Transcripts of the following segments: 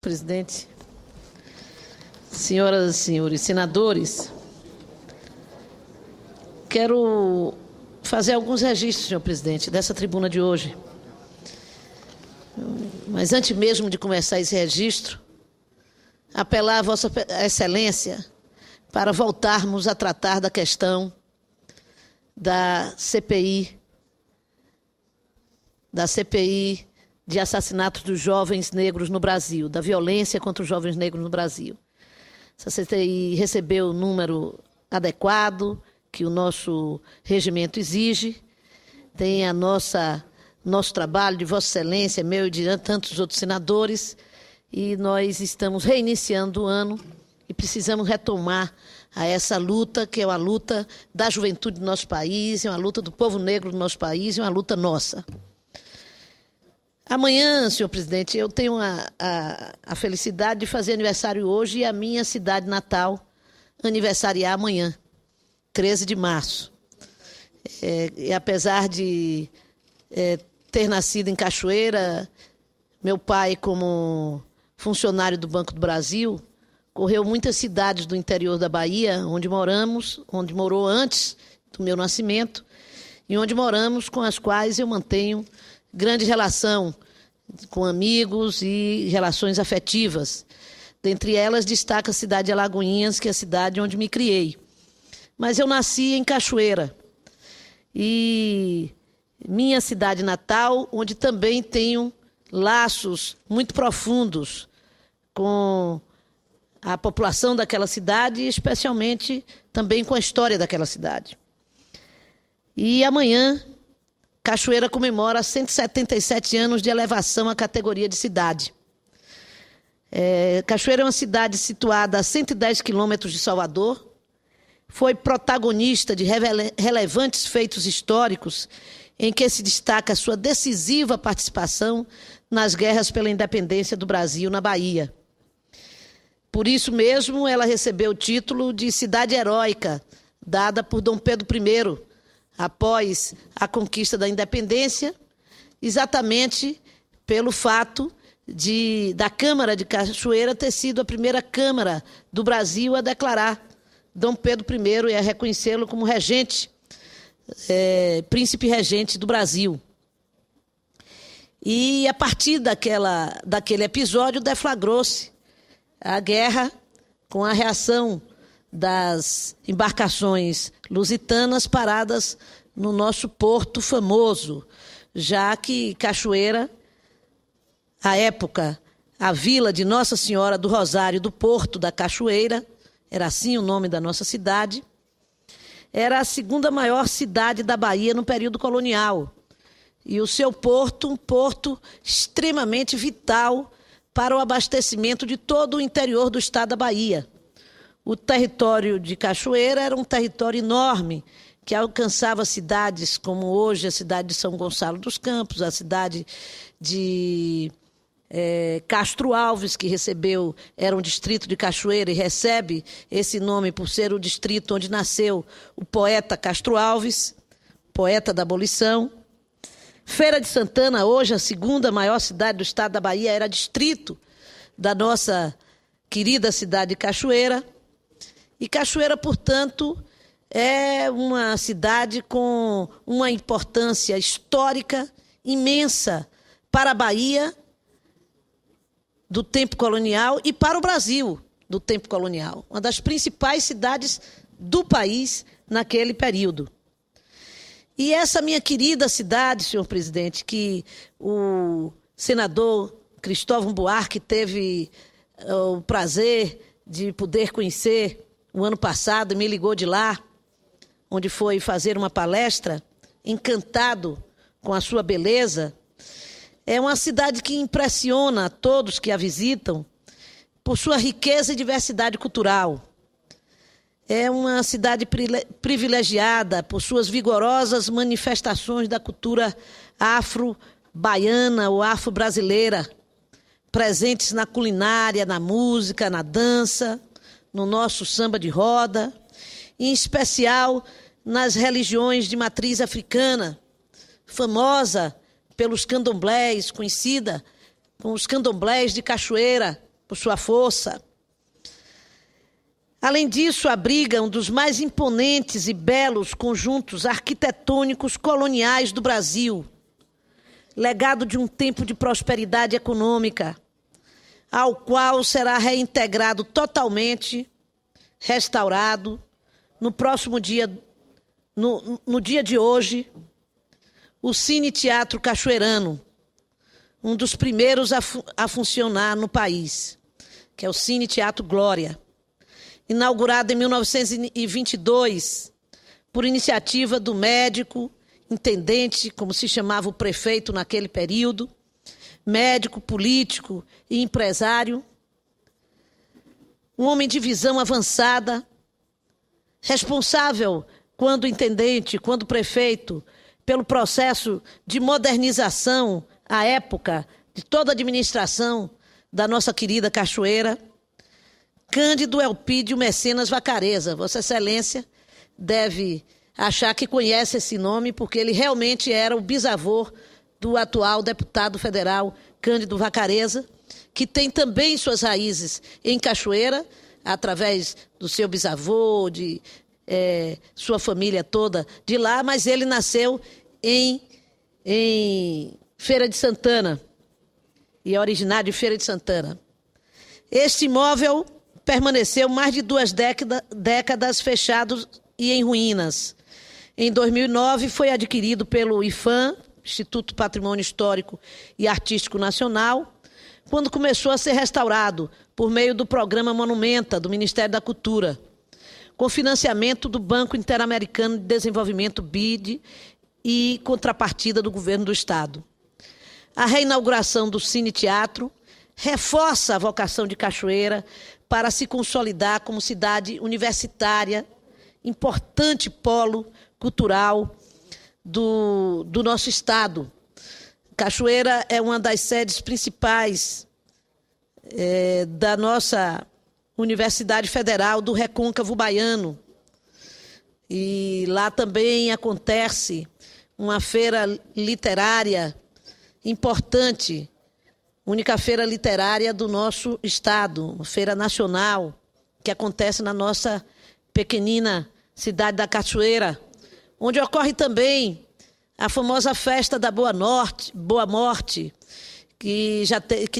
Presidente, senhoras e senhores senadores, quero fazer alguns registros, senhor presidente, dessa tribuna de hoje. Mas antes mesmo de começar esse registro, apelar a Vossa Excelência para voltarmos a tratar da questão da CPI de assassinatos dos jovens negros no Brasil, da violência contra os jovens negros no Brasil. Essa CPI recebeu o número adequado que o nosso regimento exige, tem nosso trabalho de Vossa Excelência, meu e de tantos outros senadores, e nós estamos reiniciando o ano e precisamos retomar a essa luta, que é uma luta da juventude do nosso país, é uma luta do povo negro do nosso país, é uma luta nossa. Amanhã, senhor presidente, eu tenho a felicidade de fazer aniversário hoje e a minha cidade natal aniversariar amanhã, 13 de março. E apesar de ter nascido em Cachoeira, meu pai, como funcionário do Banco do Brasil, correu muitas cidades do interior da Bahia, onde morou antes do meu nascimento, e onde moramos, com as quais eu mantenho grande relação com amigos e relações afetivas. Dentre elas, destaca a cidade de Alagoinhas, que é a cidade onde me criei. Mas eu nasci em Cachoeira. E minha cidade natal, onde também tenho laços muito profundos com a população daquela cidade, e especialmente também com a história daquela cidade. E amanhã, Cachoeira comemora 177 anos de elevação à categoria de cidade. Cachoeira é uma cidade situada a 110 quilômetros de Salvador, foi protagonista de relevantes feitos históricos em que se destaca a sua decisiva participação nas guerras pela independência do Brasil na Bahia. Por isso mesmo, ela recebeu o título de Cidade Heróica, dada por Dom Pedro I, após a conquista da independência, exatamente pelo fato da Câmara de Cachoeira ter sido a primeira Câmara do Brasil a declarar Dom Pedro I e a reconhecê-lo como regente, príncipe regente do Brasil. E a partir daquele episódio deflagrou-se a guerra com a reação das embarcações lusitanas paradas no nosso porto famoso, já que Cachoeira, à época, a vila de Nossa Senhora do Rosário do Porto da Cachoeira, era assim o nome da nossa cidade, era a segunda maior cidade da Bahia no período colonial. E o seu porto, um porto extremamente vital para o abastecimento de todo o interior do estado da Bahia. O território de Cachoeira era um território enorme, que alcançava cidades como hoje a cidade de São Gonçalo dos Campos, a cidade de Castro Alves, que era um distrito de Cachoeira e recebe esse nome por ser o distrito onde nasceu o poeta Castro Alves, poeta da abolição. Feira de Santana, hoje a segunda maior cidade do estado da Bahia, era distrito da nossa querida cidade de Cachoeira. E Cachoeira, portanto, é uma cidade com uma importância histórica imensa para a Bahia do tempo colonial e para o Brasil do tempo colonial. Uma das principais cidades do país naquele período. E essa minha querida cidade, senhor presidente, que o senador Cristóvão Buarque teve o prazer de poder conhecer o ano passado, me ligou de lá, onde foi fazer uma palestra, encantado com a sua beleza. É uma cidade que impressiona a todos que a visitam por sua riqueza e diversidade cultural. É uma cidade privilegiada por suas vigorosas manifestações da cultura afro-baiana ou afro-brasileira, presentes na culinária, na música, na dança, no nosso samba de roda, em especial nas religiões de matriz africana, famosa pelos candomblés, conhecida com os candomblés de Cachoeira, por sua força. Além disso, abriga um dos mais imponentes e belos conjuntos arquitetônicos coloniais do Brasil, legado de um tempo de prosperidade econômica, ao qual será reintegrado totalmente, restaurado, no próximo dia, no dia de hoje, o Cine Teatro Cachoeirano, um dos primeiros a funcionar no país, que é o Cine Teatro Glória, inaugurado em 1922, por iniciativa do médico, intendente, como se chamava o prefeito naquele período, médico, político e empresário, um homem de visão avançada, responsável, quando intendente, quando prefeito, pelo processo de modernização, à época, de toda a administração da nossa querida Cachoeira, Cândido Elpídio Mecenas Vacareza. Vossa Excelência deve achar que conhece esse nome, porque ele realmente era o bisavô do atual deputado federal Cândido Vacareza, que tem também suas raízes em Cachoeira, através do seu bisavô, de sua família toda de lá, mas ele nasceu em Feira de Santana, e é originário de Feira de Santana. Este imóvel permaneceu mais de 2 décadas fechado e em ruínas. Em 2009, foi adquirido pelo IPHAN, Instituto Patrimônio Histórico e Artístico Nacional, quando começou a ser restaurado por meio do programa Monumenta, do Ministério da Cultura, com financiamento do Banco Interamericano de Desenvolvimento, BID, e contrapartida do governo do Estado. A reinauguração do Cine Teatro reforça a vocação de Cachoeira para se consolidar como cidade universitária, importante polo cultural do nosso Estado. Cachoeira é uma das sedes principais da nossa Universidade Federal do Recôncavo Baiano. E lá também acontece uma feira literária importante, única feira literária do nosso estado, uma feira nacional, que acontece na nossa pequenina cidade da Cachoeira, onde ocorre também a famosa festa da Boa Morte, que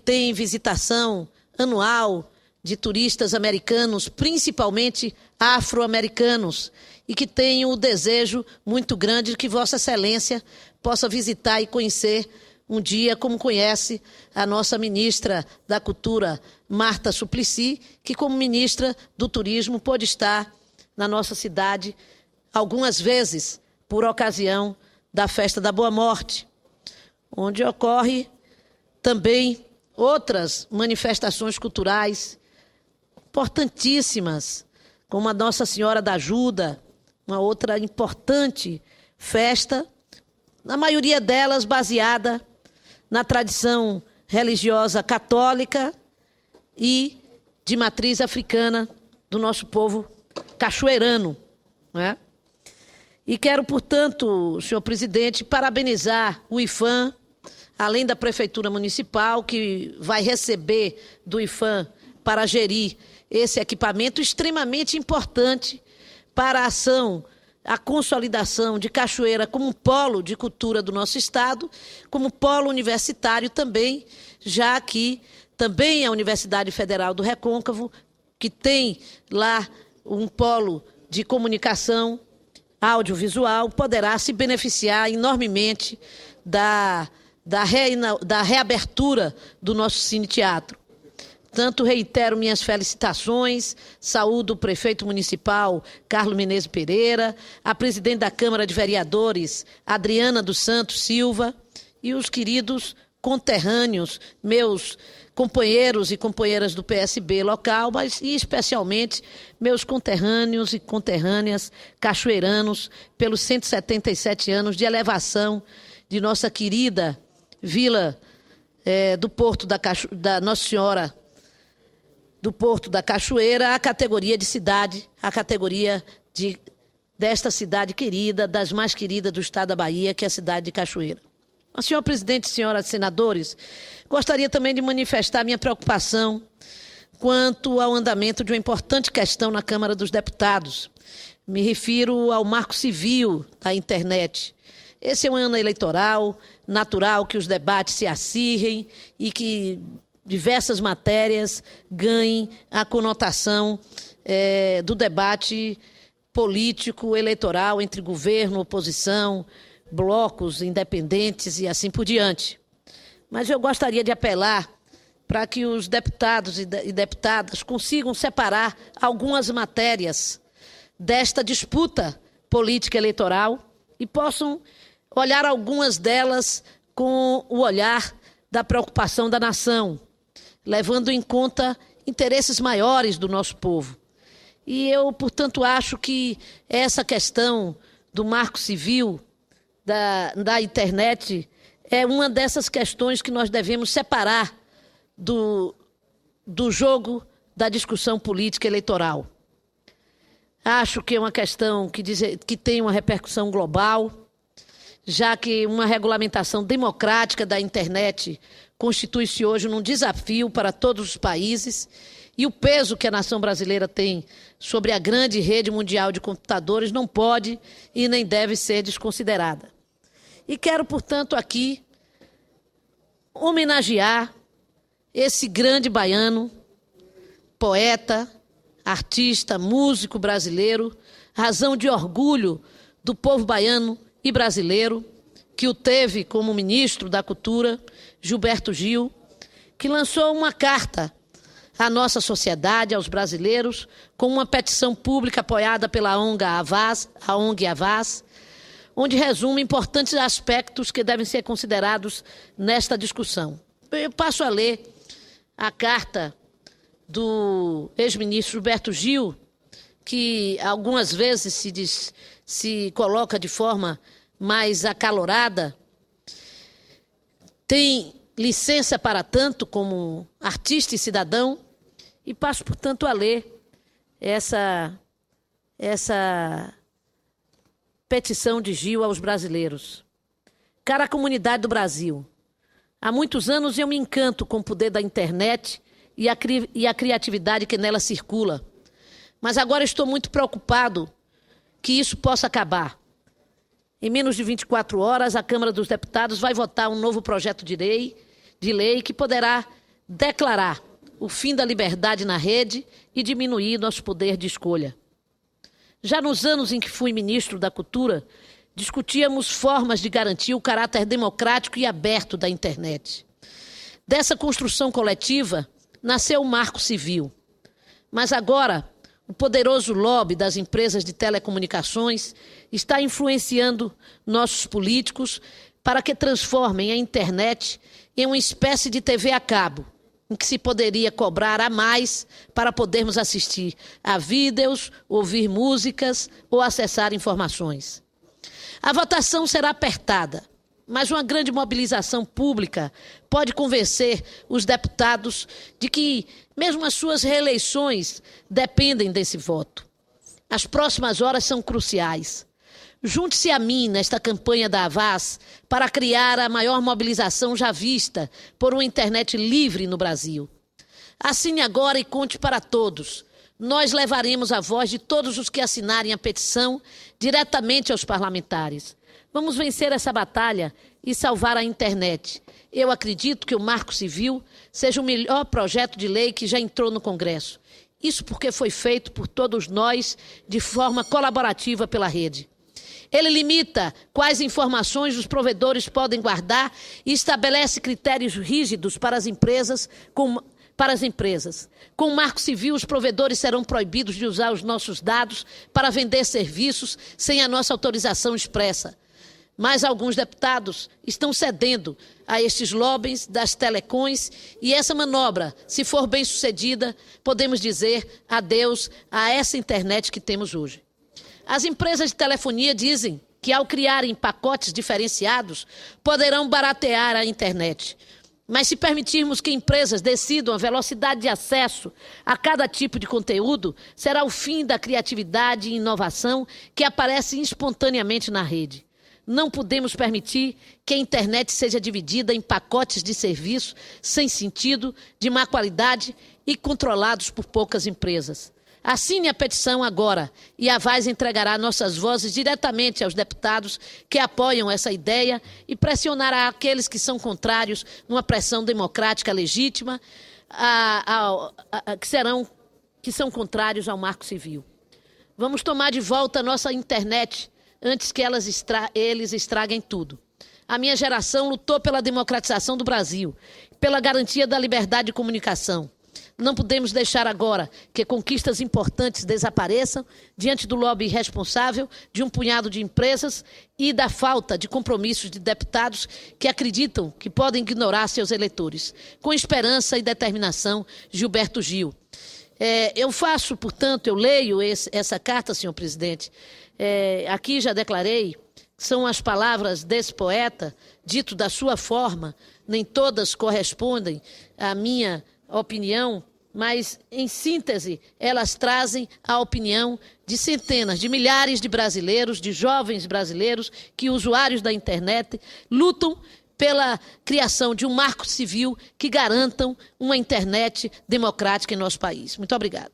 tem visitação anual de turistas americanos, principalmente afro-americanos, e que tem o desejo muito grande de que Vossa Excelência possa visitar e conhecer um dia, como conhece a nossa ministra da Cultura, Marta Suplicy, que como ministra do Turismo pôde estar na nossa cidade algumas vezes por ocasião da Festa da Boa Morte, onde ocorre também outras manifestações culturais importantíssimas, como a Nossa Senhora da Ajuda, uma outra importante festa, na maioria delas baseada na tradição religiosa católica e de matriz africana do nosso povo cachoeirano, né? E quero, portanto, senhor presidente, parabenizar o IPHAN, além da Prefeitura Municipal, que vai receber do IPHAN para gerir esse equipamento extremamente importante para a ação, a consolidação de Cachoeira como um polo de cultura do nosso estado, como polo universitário também, já que também a Universidade Federal do Recôncavo, que tem lá um polo de comunicação audiovisual, poderá se beneficiar enormemente da reabertura do nosso Cine Teatro. Tanto reitero minhas felicitações, saúdo o prefeito municipal, Carlos Menezes Pereira, a presidente da Câmara de Vereadores, Adriana dos Santos Silva, e os queridos conterrâneos, meus companheiros e companheiras do PSB local, mas e especialmente meus conterrâneos e conterrâneas cachoeiranos, pelos 177 anos de elevação de nossa querida vila do Porto da Nossa Senhora do Porto da Cachoeira, a categoria de cidade, a categoria desta cidade querida, das mais queridas do estado da Bahia, que é a cidade de Cachoeira. Senhor presidente, senhoras senadores, gostaria também de manifestar minha preocupação quanto ao andamento de uma importante questão na Câmara dos Deputados. Me refiro ao marco civil da internet. Esse é um ano eleitoral, natural que os debates se acirrem e que diversas matérias ganhem a conotação do debate político, eleitoral, entre governo, oposição, blocos independentes e assim por diante. Mas eu gostaria de apelar para que os deputados e deputadas consigam separar algumas matérias desta disputa política eleitoral e possam olhar algumas delas com o olhar da preocupação da nação, levando em conta interesses maiores do nosso povo. E eu, portanto, acho que essa questão do marco civil da internet é uma dessas questões que nós devemos separar do jogo da discussão política eleitoral. Acho que é uma questão que tem uma repercussão global, já que uma regulamentação democrática da internet constitui-se hoje num desafio para todos os países e o peso que a nação brasileira tem sobre a grande rede mundial de computadores não pode e nem deve ser desconsiderada. E quero, portanto, aqui homenagear esse grande baiano, poeta, artista, músico brasileiro, razão de orgulho do povo baiano e brasileiro, que o teve como ministro da Cultura, Gilberto Gil, que lançou uma carta à nossa sociedade, aos brasileiros, com uma petição pública apoiada pela ONG Havas, onde resume importantes aspectos que devem ser considerados nesta discussão. Eu passo a ler a carta do ex-ministro Gilberto Gil, que algumas vezes se coloca de forma mais acalorada, tem licença para tanto como artista e cidadão, e passo, portanto, a ler essa petição de Gil aos brasileiros. Cara comunidade do Brasil, há muitos anos eu me encanto com o poder da internet e a criatividade que nela circula. Mas agora estou muito preocupado que isso possa acabar. Em menos de 24 horas, a Câmara dos Deputados vai votar um novo projeto de lei que poderá declarar o fim da liberdade na rede e diminuir nosso poder de escolha. Já nos anos em que fui ministro da Cultura, discutíamos formas de garantir o caráter democrático e aberto da internet. Dessa construção coletiva, nasceu o Marco Civil. Mas agora, o poderoso lobby das empresas de telecomunicações está influenciando nossos políticos para que transformem a internet em uma espécie de TV a cabo, em que se poderia cobrar a mais para podermos assistir a vídeos, ouvir músicas ou acessar informações. A votação será apertada, mas uma grande mobilização pública pode convencer os deputados de que mesmo as suas reeleições dependem desse voto. As próximas horas são cruciais. Junte-se a mim nesta campanha da Havas para criar a maior mobilização já vista por uma internet livre no Brasil. Assine agora e conte para todos. Nós levaremos a voz de todos os que assinarem a petição diretamente aos parlamentares. Vamos vencer essa batalha e salvar a internet. Eu acredito que o Marco Civil seja o melhor projeto de lei que já entrou no Congresso. Isso porque foi feito por todos nós de forma colaborativa pela rede. Ele limita quais informações os provedores podem guardar e estabelece critérios rígidos para as empresas. Com o Marco Civil, os provedores serão proibidos de usar os nossos dados para vender serviços sem a nossa autorização expressa. Mas alguns deputados estão cedendo a estes lobbies das telecoms e essa manobra, se for bem sucedida, podemos dizer adeus a essa internet que temos hoje. As empresas de telefonia dizem que, ao criarem pacotes diferenciados, poderão baratear a internet. Mas se permitirmos que empresas decidam a velocidade de acesso a cada tipo de conteúdo, será o fim da criatividade e inovação que aparecem espontaneamente na rede. Não podemos permitir que a internet seja dividida em pacotes de serviço sem sentido, de má qualidade e controlados por poucas empresas. Assine a petição agora e a Vaz entregará nossas vozes diretamente aos deputados que apoiam essa ideia e pressionará aqueles que são contrários numa pressão democrática legítima, que são contrários ao Marco Civil. Vamos tomar de volta a nossa internet antes que eles estraguem tudo. A minha geração lutou pela democratização do Brasil, pela garantia da liberdade de comunicação. Não podemos deixar agora que conquistas importantes desapareçam diante do lobby irresponsável de um punhado de empresas e da falta de compromissos de deputados que acreditam que podem ignorar seus eleitores. Com esperança e determinação, Gilberto Gil. Eu leio essa carta, senhor presidente. Aqui já declarei, são as palavras desse poeta, dito da sua forma, nem todas correspondem à minha opinião, mas, em síntese, elas trazem a opinião de centenas, de milhares de brasileiros, de jovens brasileiros que, usuários da internet, lutam pela criação de um marco civil que garantam uma internet democrática em nosso país. Muito obrigada.